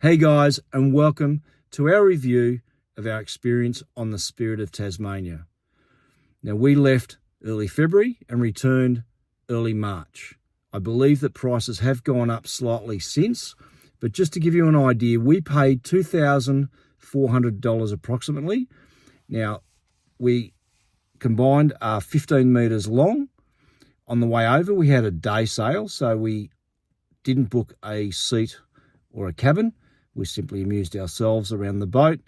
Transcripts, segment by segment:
Hey guys, and welcome to our review of our experience on the Spirit of Tasmania. Now, we left early February and returned early March. I believe that prices have gone up slightly since, but just to give you an idea, we paid $2,400 approximately. Now, we combined are 15 metres long. On the way over, we had a day sail, so we didn't book a seat or a cabin. We simply amused ourselves around the boat.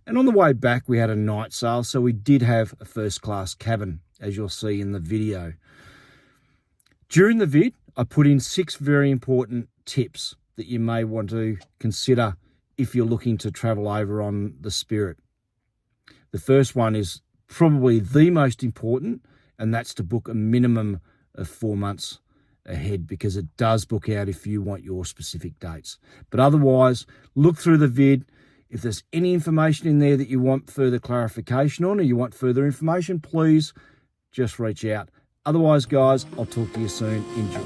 And on the way back, we had a night sail, so we did have a first-class cabin, as you'll see in the video. During the vid, I put in 6 very important tips that you may want to consider if you're looking to travel over on the Spirit. The first one is probably the most important, and that's to book a minimum of 4 months ahead, because it does book out if you want your specific dates. But otherwise, look through the vid. If there's any information in there that you want further clarification on, or you want further information, please just reach out. Otherwise, guys, I'll talk to you soon. Enjoy.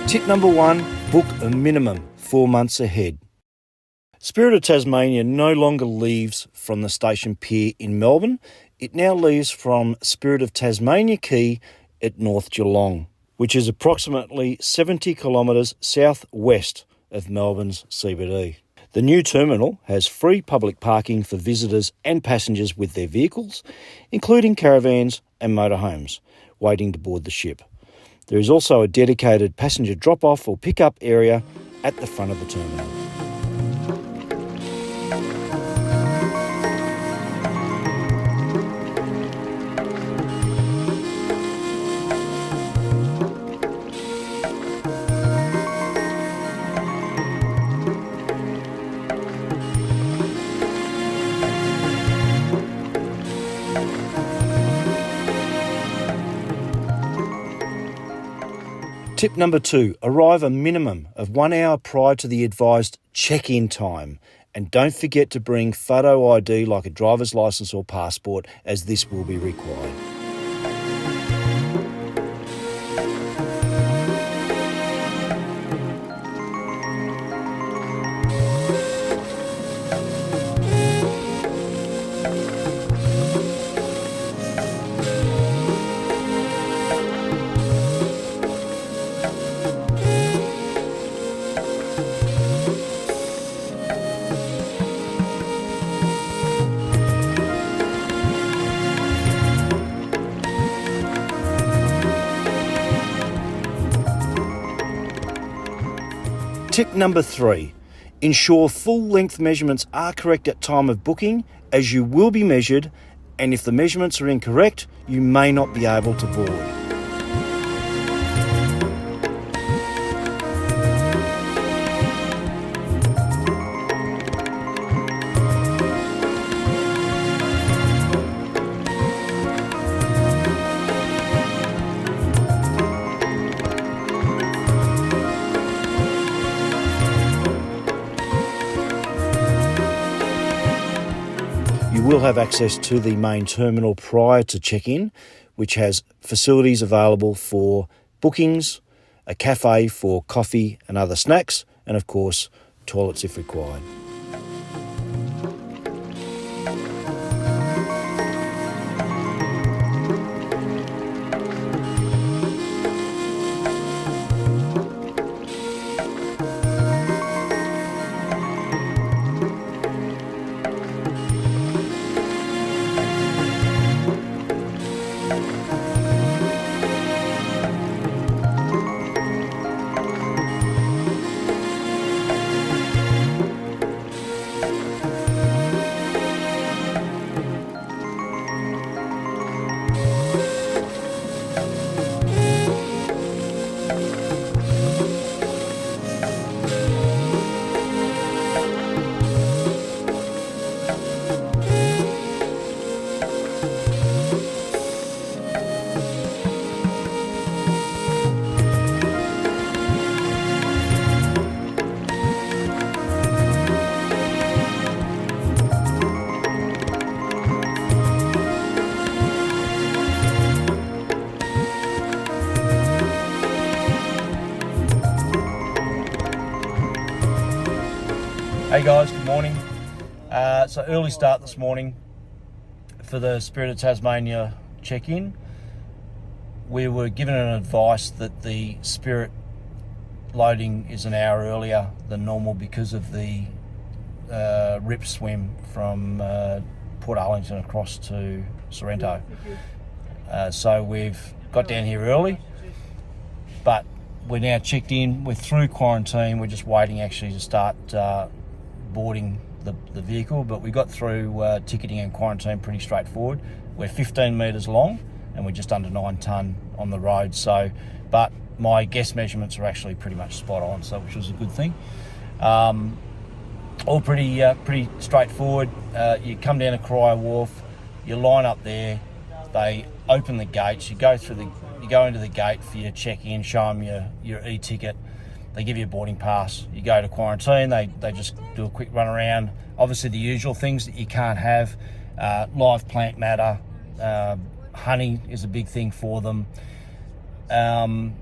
Tip number 1, book a minimum 4 months ahead. Spirit of Tasmania no longer leaves from the station pier in Melbourne. It now leaves from Spirit of Tasmania Quay at North Geelong, which is approximately 70 kilometres southwest of Melbourne's CBD. The new terminal has free public parking for visitors and passengers with their vehicles, including caravans and motorhomes, waiting to board the ship. There is also a dedicated passenger drop-off or pick-up area at the front of the terminal. Tip number 2, arrive a minimum of 1 hour prior to the advised check-in time. And don't forget to bring photo ID like a driver's licence or passport, as this will be required. Tip number 3, ensure full length measurements are correct at time of booking, as you will be measured, and if the measurements are incorrect, you may not be able to board. You will have access to the main terminal prior to check-in, which has facilities available for bookings, a cafe for coffee and other snacks, and of course, toilets if required. Hey guys, good morning. So early start this morning for the Spirit of Tasmania check-in. We were given an advice that the Spirit loading is an hour earlier than normal because of the rip swim from Port Arlington across to Sorrento. So we've got down here early, but we're now checked in, we're through quarantine, we're just waiting actually to start boarding the vehicle, but we got through ticketing and quarantine pretty straightforward. We're 15 metres long and we're just under 9 tonne on the road, so, but my guess measurements are actually pretty much spot on, so which was a good thing. All pretty straightforward. You come down to Crier Wharf, you line up there, they open the gates, you go into the gate for your check-in, show them your e-ticket, they give you a boarding pass, you go to quarantine, they just do a quick run around. Obviously the usual things that you can't have, live plant matter, honey is a big thing for them. So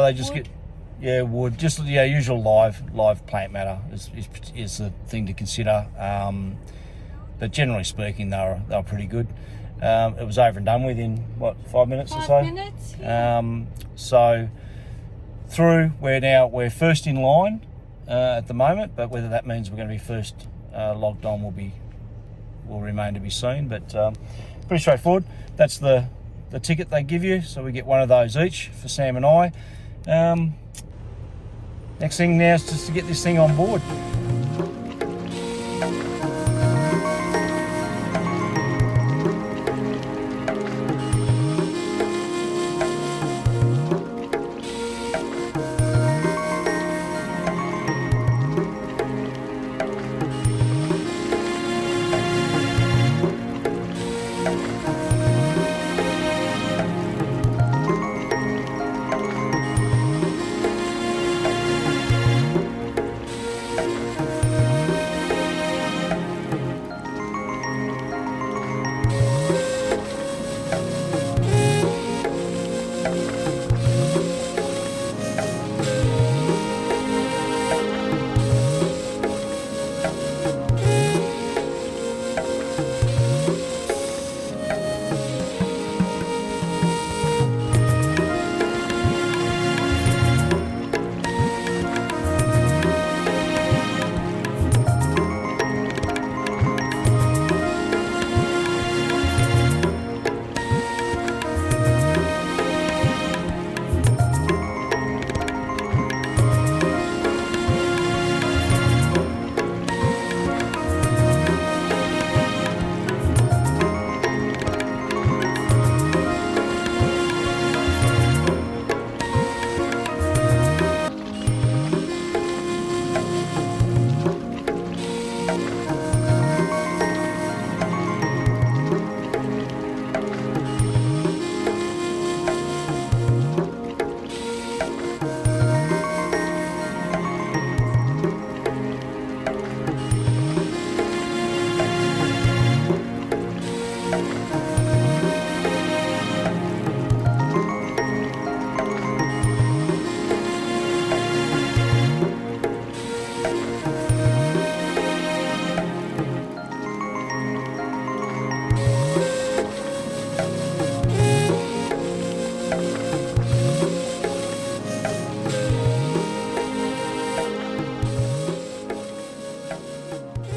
they just wood. Wood, just usual live plant matter is the thing to consider. But generally speaking, they were pretty good. It was over and done with in, 5 minutes or so? 5 minutes, yeah. So through, we're first in line at the moment, but whether that means we're going to be first logged on will remain to be seen, but pretty straightforward. That's the ticket they give you, so we get one of those each for Sam and I. Next thing now is just to get this thing on board.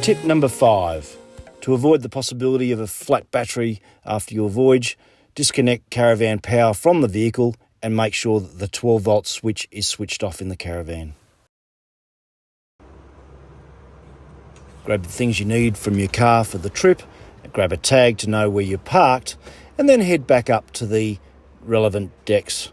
Tip number 5. To avoid the possibility of a flat battery after your voyage, disconnect caravan power from the vehicle and make sure that the 12-volt switch is switched off in the caravan. Grab the things you need from your car for the trip, grab a tag to know where you're parked, and then head back up to the relevant decks.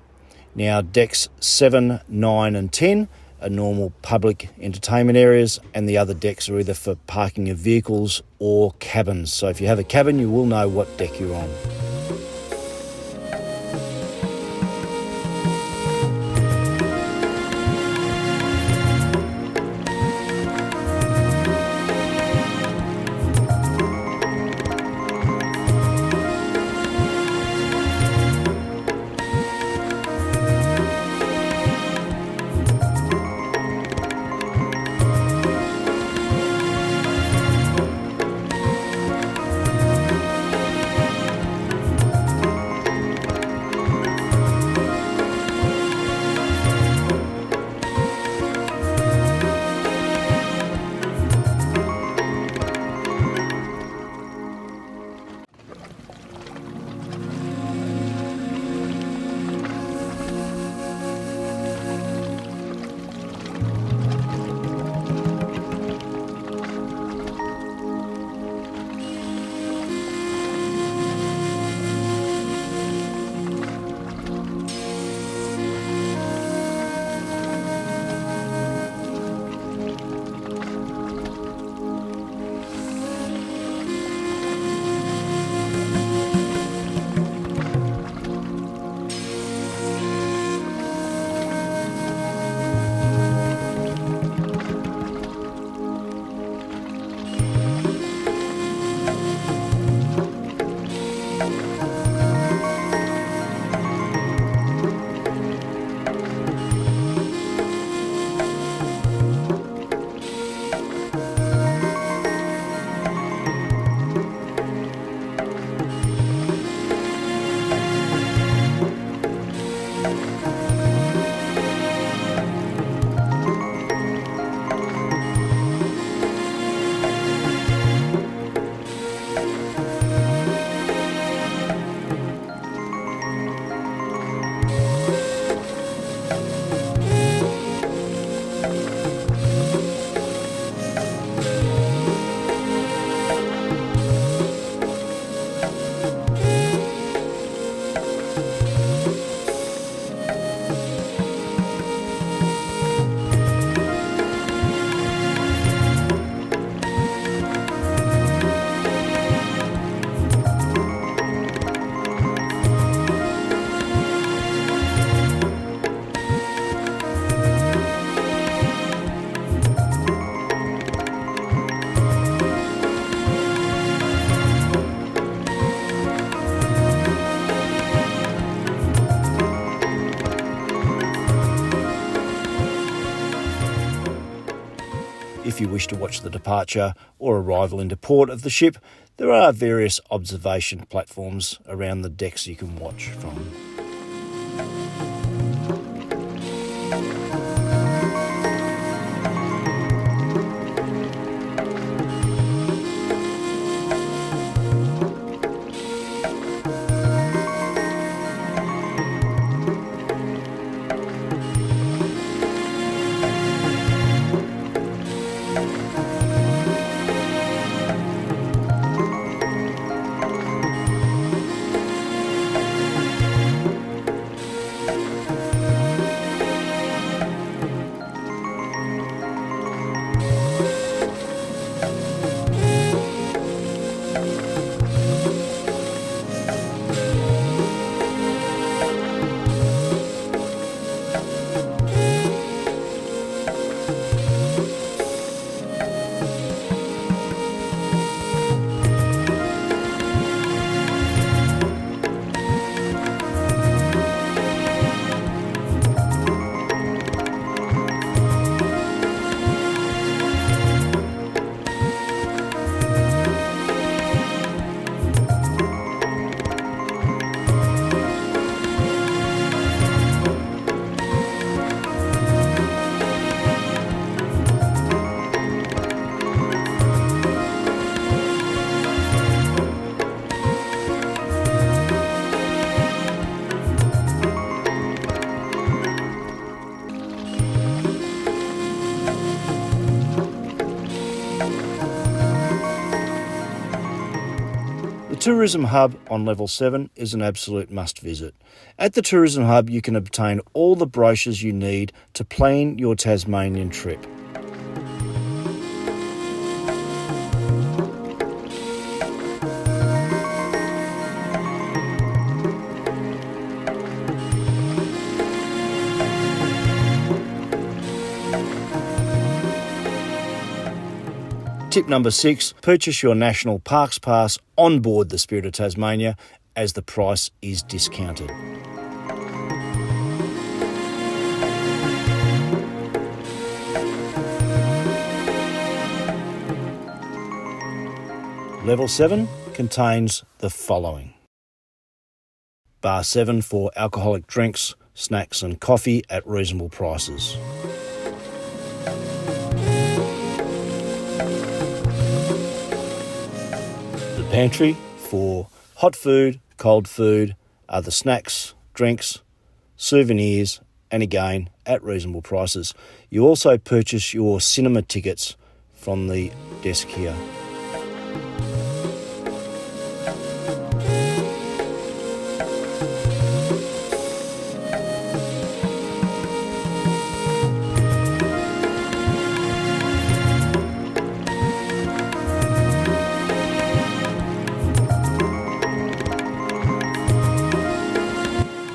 Now, decks 7, 9 and 10 are normal public entertainment areas, and the other decks are either for parking of vehicles or cabins. So if you have a cabin, you will know what deck you're on. If you wish to watch the departure or arrival into port of the ship, there are various observation platforms around the decks you can watch from. The Tourism Hub on Level 7 is an absolute must visit. At the Tourism Hub you can obtain all the brochures you need to plan your Tasmanian trip. Tip number 6, purchase your National Parks Pass on board the Spirit of Tasmania as the price is discounted. Level 7 contains the following: Bar 7 for alcoholic drinks, snacks and coffee at reasonable prices. Pantry for hot food, cold food, other snacks, drinks, souvenirs, and again at reasonable prices. You also purchase your cinema tickets from the desk here.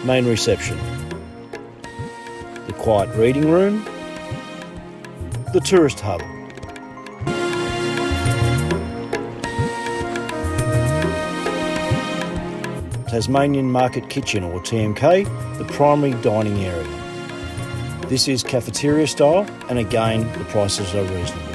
Main reception, the quiet reading room, the tourist hub, Tasmanian Market Kitchen or TMK, the primary dining area. This is cafeteria style and again the prices are reasonable.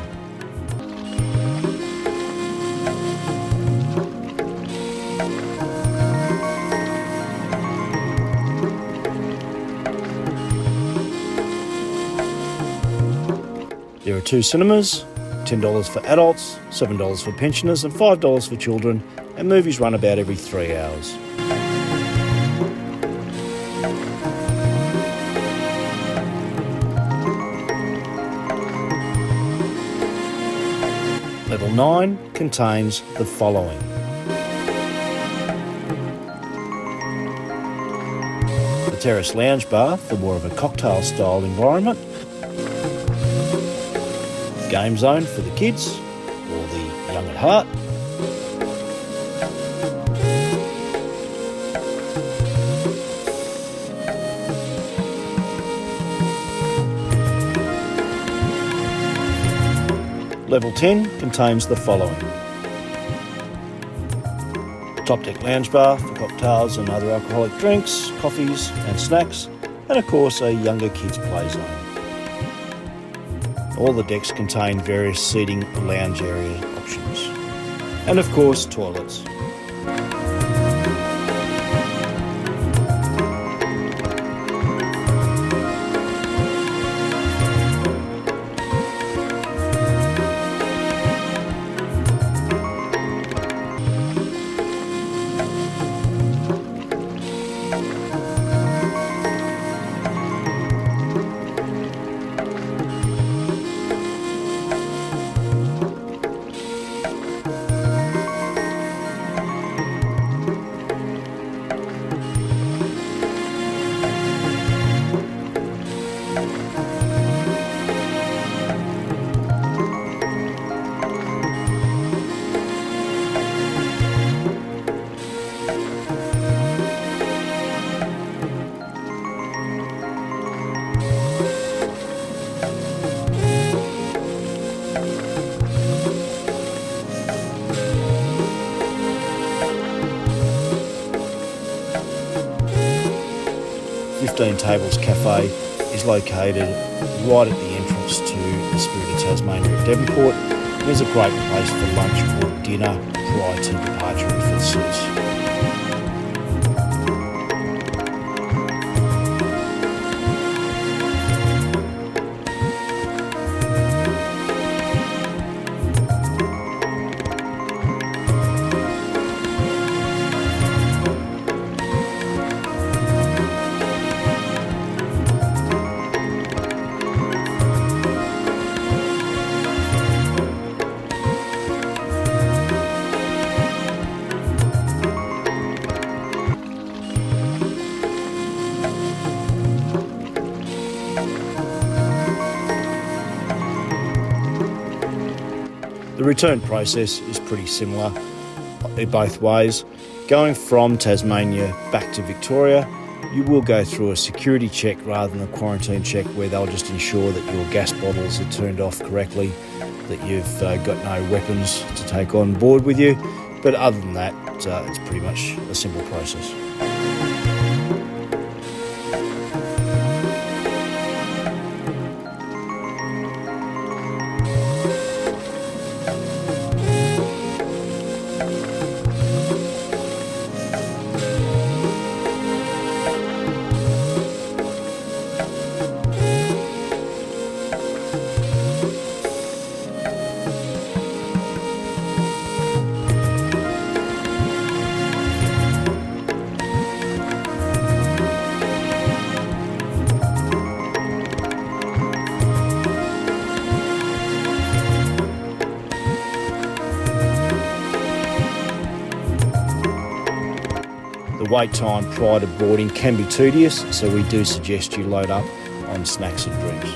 There are 2 cinemas, $10 for adults, $7 for pensioners and $5 for children, and movies run about every 3 hours. Level 9 contains the following: the terrace lounge bar for more of a cocktail style environment, game zone for the kids or the young at heart, Level 10 contains the following: top deck lounge bar for cocktails and other alcoholic drinks, coffees and snacks, and of course a younger kids play zone. All the decks contain various seating lounge area options. And of course, toilets. Tables Cafe is located right at the entrance to the Spirit of Tasmania at Devonport. It is a great place for lunch or dinner prior to departure if it suits. The return process is pretty similar both ways. Going from Tasmania back to Victoria, you will go through a security check rather than a quarantine check, where they'll just ensure that your gas bottles are turned off correctly, that you've got no weapons to take on board with you. But other than that, it's pretty much a simple process. The wait time prior to boarding can be tedious, so we do suggest you load up on snacks and drinks.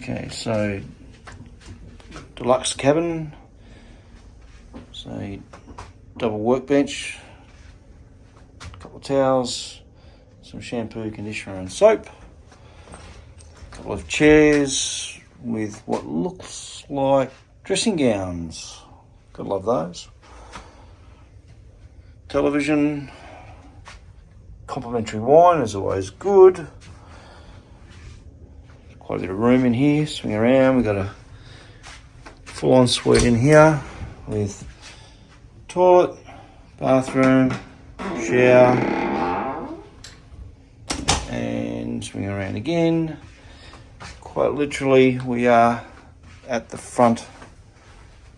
Okay, so deluxe cabin, so double workbench, a couple of towels, some shampoo, conditioner and soap, a couple of chairs with what looks like dressing gowns. Gotta love those. Television, complimentary wine is always good. Quite a bit of room in here, swing around. We've got a full ensuite in here with toilet, bathroom, shower, and swing around again. Quite literally, we are at the front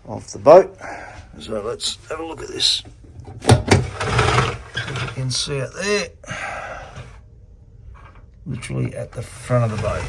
of the boat. So let's have a look at this. You can see it there. Literally at the front of the boat.